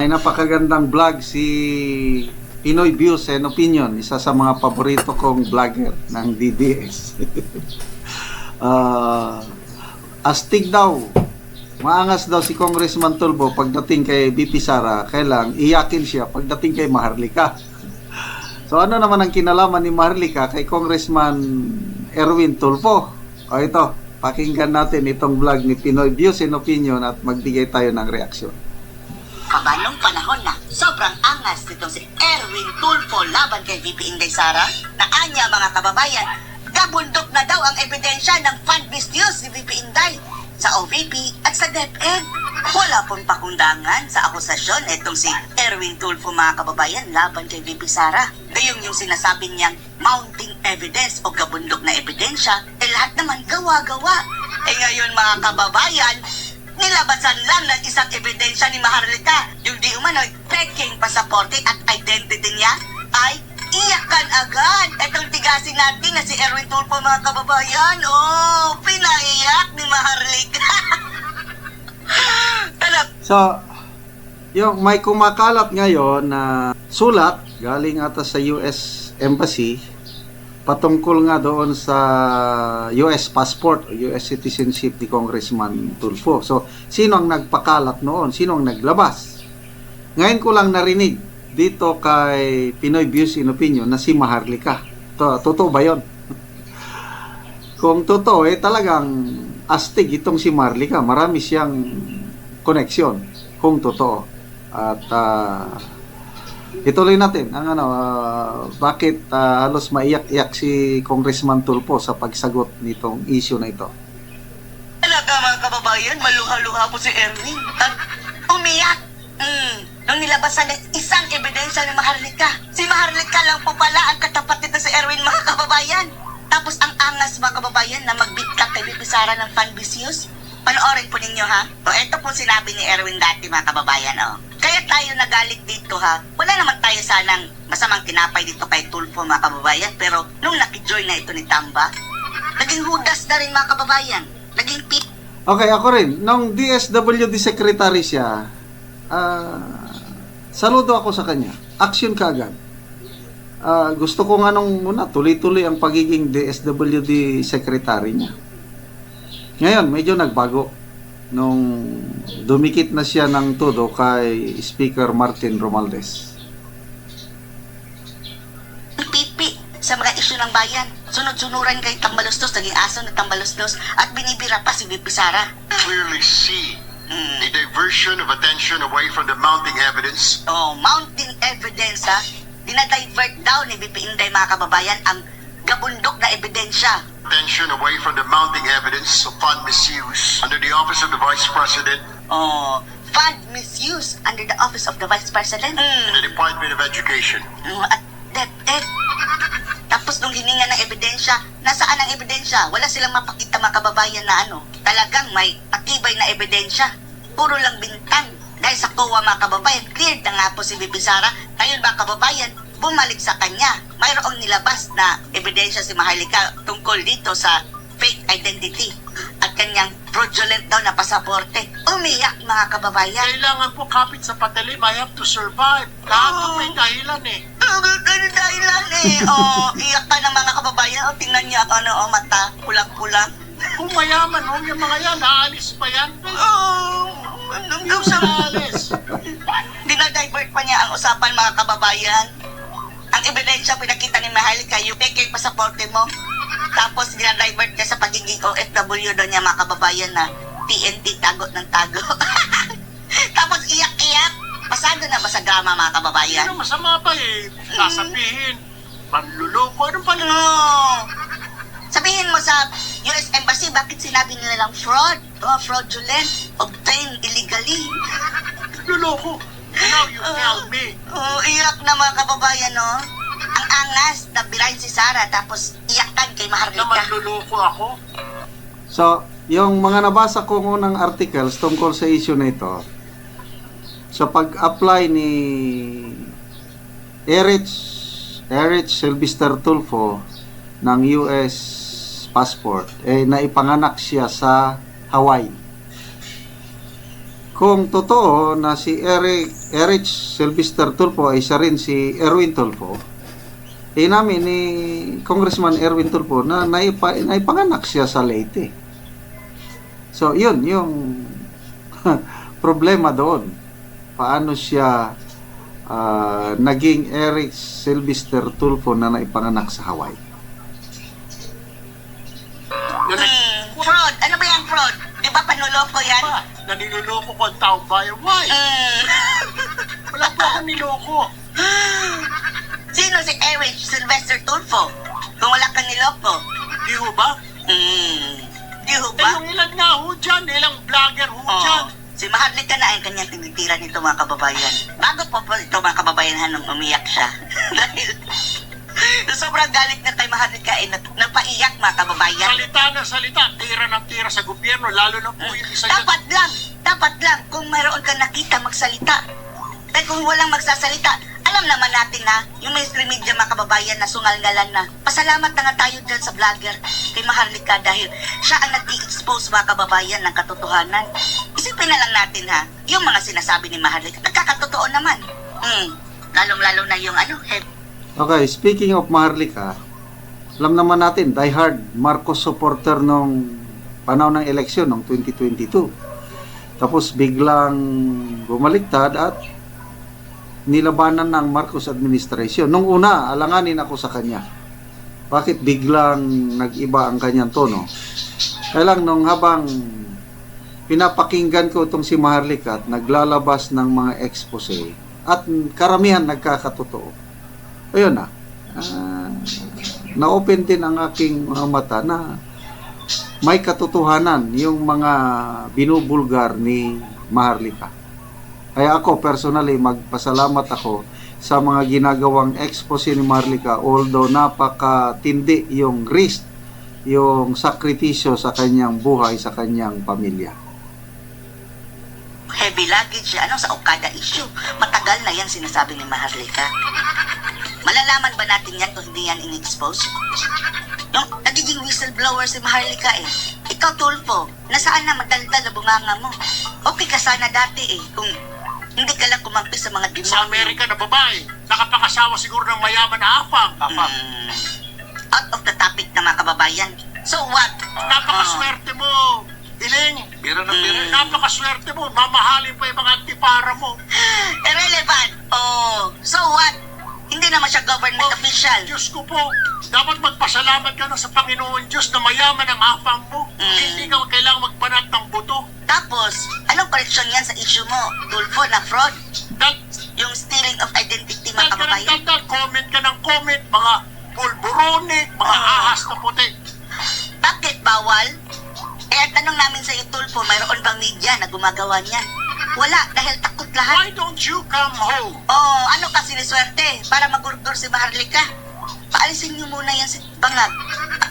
Ay napakagandang vlog si Pinoy Views and Opinion, isa sa mga paborito kong vlogger ng DDS. Astig daw, maangas daw si Congressman Tulfo pagdating kay BP Sara, kailang iyakin siya pagdating kay Maharlika. So ano naman ang kinalaman ni Maharlika kay Congressman Erwin Tulfo? O ito, pakinggan natin itong vlog ni Pinoy Views and Opinion at magbigay tayo ng reaksyon. Kabanong panahon na sobrang angas nitong si Erwin Tulfo laban kay VP Inday Sara na anya mga kababayan, gabundok na daw ang ebidensya ng fund misuse ni VP Inday sa OVP at sa DepEd. Wala pong pakundangan sa akusasyon itong si Erwin Tulfo mga kababayan laban kay VP Sara. Gayong yung sinasabi niyang mounting evidence o gabundok na ebidensya, lahat naman gawa-gawa. Ngayon mga kababayan, nilabasan lang ng isang ebidensya ni Maharlika, yung di umano'y peking pasaporte at identity niya, ay iyakan agad. Itong tigasin natin na si Erwin Tulfo mga kababayan, pinaiyak ni Maharlika. So, yung may kumakalat ngayon na sulat galing ata sa US Embassy patungkol nga doon sa US passport o US citizenship ni Congressman Tulfo. So, sino ang nagpakalat noon? Sino ang naglabas? Ngayon ko lang narinig dito kay Pinoy Views and Opinion na si Maharlika. Totoo ba yun? Kung totoo, talagang astig itong si Maharlika. Marami siyang koneksyon kung totoo. At ituloy natin ang bakit halos maiyak-iyak si Congressman Tulfo sa pagsagot nitong issue na ito. Talaga mga kababayan, maluha-luha po si Erwin at umiyak. Nung nilabasan ng isang ebidensya ni Maharlika. Si Maharlika lang po pala ang katapat nito si Erwin mga kababayan. Tapos ang angas mga kababayan na magbitkak kay VP Sara ng fund misuse. Panoorin po ninyo ha. Ito po sinabi ni Erwin dati mga kababayan. Kaya tayo nagalit dito ha. Wala naman tayo sanang masamang tinapay dito kay Tulfo mga kababayan. Pero nung nakijoin na ito ni Tamba, naging hudas na rin mga kababayan. Naging Okay, ako rin. Nung DSWD secretary siya, saludo ako sa kanya. Action ka agad. Gusto ko nga nung muna, tuloy-tuloy ang pagiging DSWD secretary niya. Ngayon, medyo nagbago. Nung dumikit na siya ng todo kay Speaker Martin Romualdez. pipi sa mga isyu ng bayan. Sunod-sunuran kay Tambalustos, naging aso na Tambalustos at binibira pa si VP Sara. Clearly see a diversion of attention away from the mounting evidence. Mounting evidence ha. Dinadivert daw ni VP Inday mga kababayan ang gabundok na ebidensya. Attention away from the mounting evidence of fund misuse under the office of the Vice President Fund misuse under the office of the Vice President. and the Department of Education. At DepEd. Tapos nung hininga ng ebidensya, nasaan ang ebidensya? Wala silang mapakita mga kababayan na talagang may matibay na ebidensya. Puro lang bintang. Dahil sa COA mga kababayan, cleared na nga po si VP Sara. Ngayon mga kababayan, bumalik sa kanya. Mayroong nilabas na ebidensya si Maharlika tungkol dito sa fake identity at kanyang fraudulent daw na pasaporte. Umiyak mga kababayan. Kailangan po kapit sa patalim. I have to survive. Lahat ng may dahilan eh. Dahilan iyak ka ng mga kababayan. Tingnan niya ako mata, pulang-pulang. Kung mayaman, yung mga yan, naalis pa yan. Yung sa naalis. Dinadivert pa niya ang usapan mga kababayan. Ang ebidensya pinakita ni Maharlika, yung peke pasaporte mo. Tapos dinadivert niya sa pagiging OFW doon niya mga kababayan na TNT tagot ng tago. Tapos iyak-iyak. Pasado na ba sa drama mga kababayan? Ano masama pa eh. Sasabihin, panluloko. Anong panluloko? Sabihin mo sa US Embassy, bakit sinabi nila lang fraud? Fraudulent, obtained illegally. Luloko. Now you tell me. Iyak na mga kababayan, Ang angas na birahin si Sara, tapos iyakan kay Na Maharlika. manluloko ako. So, yung mga nabasa ko unang articles tungkol sa issue na ito, sa pag-apply ni Erich Sylvester Tulfo ng US passport, naipanganak siya sa Hawaii. kung totoo na si Eric Sylvester Tulfo ay siya rin si Erwin Tulfo, namin ni Congressman Erwin Tulfo na naipanganak siya sa Leyte. So, yun, yung problema doon. Paano siya naging Eric Sylvester Tulfo na naipanganak sa Hawaii? Fraud. Ano ba yung fraud? Di ba panuloko yan? Naninuloko ko ang taong bayan. Why? Wala po akong niloko. Sino si Eric Sylvester Tulfo? Kung wala kang niloko. Di ho ba? Di ho Eh, ba? yung ilan nga ho dyan, ilang vlogger ho dyan. Si Maharlika na ang kanyang tinitira nito mga kababayan. Bago po ito mga kababayan nung umiyak siya. Dahil sobrang galit na kay Maharlika ay napaiyak mga kababayan. Salita na salita, tira ng tira sa gobyerno, lalo na po yung isa dyan. Dapat lang, kung mayroon kang nakita, magsalita. Dahil kung walang magsasalita, alam naman natin na yung mainstream media mga kababayan na sungal-ngalan na. Pasalamat na nga tayo dyan sa vlogger kay Maharlika dahil siya ang nag-i-expose mga kababayan ng katotohanan. Isipin na lang natin ha, yung mga sinasabi ni Maharlika, nagkakatotoo naman. Lalong-lalo na yung Okay, speaking of Maharlika, alam naman natin, diehard Marcos supporter nung panahon ng eleksyon ng 2022. Tapos biglang bumaliktad at nilabanan ng Marcos administration. Nung una, alanganin ako sa kanya. Bakit biglang nag-iba ang kanyang tono? Kaya lang nung habang pinapakinggan ko itong si Maharlika at naglalabas ng mga expose at karamihan nagkakatotoo. Ayun na. Na-open din ang aking mga mata na may katotohanan yung mga binubulgar ni Maharlika. Kaya ako personally magpasalamat ako sa mga ginagawang expose ni Maharlika, although napakatindi yung risk, yung sakripisyo sa kanyang buhay, sa kanyang pamilya. heavy luggage, sa Okada issue. Matagal na yan sinasabi ni Maharlika. Malalaman ba natin yan kung hindi yan in-expose? Yung nagiging whistleblower si Maharlika Ikaw, Tulfo, nasaan na madaldal na bunganga mo? Okay ka sana dati kung hindi ka lang kumampi sa mga demonyo. Sa Amerika na babae, nakapakasawa siguro ng mayaman na afang. Out of the topic na mga kababayan. So what? Napakaswerte mo, Iling. Bira ng bira. Napakaswerte mo, mamahalin pa yung mga antipara mo. Irrelevant. So what? Hindi naman siya government official. Diyos ko po, dapat magpasalamat ka na sa Panginoon Diyos na mayaman ang afang mo. Hindi ka kailangang magbanat ng buto. Tapos, anong correction yan sa issue mo? Tulfo na fraud? Dal, Yung stealing of identity, mga kababayan? comment ka ng comment, mga pulburonik, mga ahas na puti. Bakit bawal? Ang tanong namin sa iyo, Tulfo, mayroon bang media na gumagawa niyan? Wala, dahil takot lahat. Why don't you come home? Ano kasi ni swerte? Para magurdur si Maharlika. Paalisin niyo muna yan si Bangag.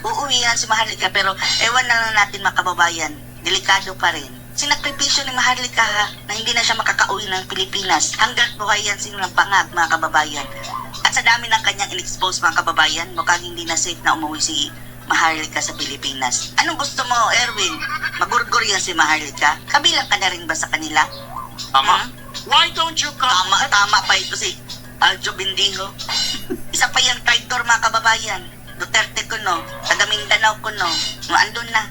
Uuwi yan si Maharlika, pero ewan na lang natin mga kababayan. Delikado pa rin. Sinakripisyo ni Maharlika na hindi na siya makakauwi ng Pilipinas. Hanggang buhay yan sinulang Bangag, mga kababayan. At sa dami ng kanyang in-expose mga kababayan, mukhang hindi na safe na umuwi si Maharlika sa Pilipinas. Anong gusto mo, Erwin? Magurgur yan si Maharlika? Kabilang ka na rin ba sa kanila? Tama. Why don't you come? Tama pa ito si Aljo Bindiho. Isa pa yung traitor mga kababayan. Duterte ko no, taga Mindanao ko no. Andun na.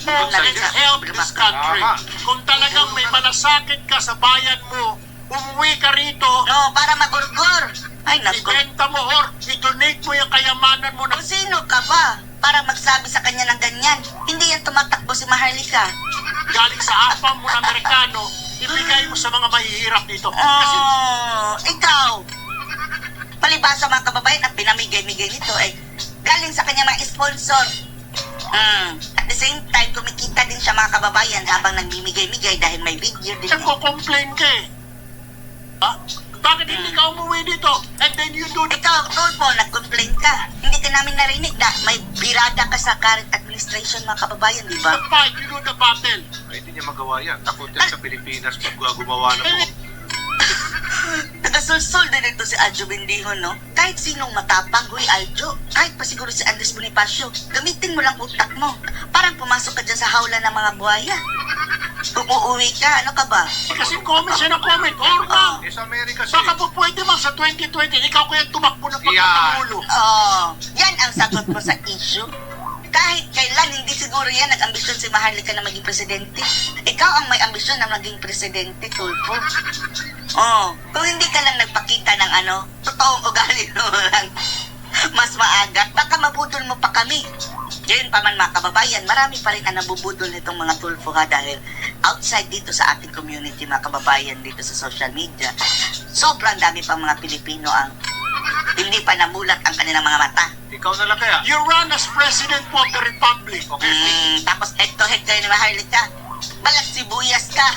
Andun na rin sa Help this country. Kung talagang may malasakit ka sa bayan mo, umuwi ka rito, No, para magurgur. Ay, naku. ibenta mo or i-donate mo yung kayamanan mo na Kung sino ka ba para magsabi sa kanya ng ganyan? Hindi yan tumatakbo si Maharlika. galing sa afang mo na Amerikano, ibigay mo sa mga mahihirap dito. Kasi Ikaw, palibasa mga kababayan at pinamigay-migay nito galing sa kanya mga sponsor. At the same time, kumikita din siya mga kababayan habang nagmimigay-migay dahil may video din. nagko-complain ka Ha? Bakit hindi ka umuwi dito? And then you do the... Ikaw, Tulfo, nag-complain ka. Hindi ka namin narinig na may birada ka sa current administration mga kababayan, di ba? The fight, you do the battle. Ay, hindi niya magawa yan. Takot yan sa Pilipinas pag gumawa na po. Nagasulsol din ito si Aljo Bindiho, no? Kahit sinong matapang, huy Aljo, kahit pa siguro si Andres Bonifacio, gamitin mo lang utak mo. Parang pumasok ka dyan sa hawla ng mga buhaya. Kung uuwi ka, ano ka ba? Kasi comment siya ng comment. Or ma'am, Eh, sa Amerika baka siya. po pwede ma'am sa 2020, ikaw kaya tumakbo ng pagkapangulo. Yan ang sagot mo sa issue. Kahit kailan, hindi siguro yan nag-ambisyon si Maharlika na maging presidente. Ikaw ang may ambisyon na maging presidente, Tulfo. Kung hindi ka lang nagpakita ng totoong ugali mo lang, mas maaga, baka mabudol mo pa kami. Ngayon pa man mga kababayan, marami pa rin ang nabubudol nitong mga Tulfo ha, dahil outside dito sa ating community, mga kababayan dito sa social media, sobrang dami pang mga Pilipino ang hindi pa namulat ang kanilang mga mata. Ikaw na lang kaya. You run as President po of the Republic. Okay. Tapos head to head kayo ni Maharlika. Balat sibuyas ka.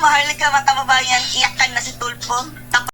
Maharlika mga kababayan, iyakan na si Tulfo. Tapos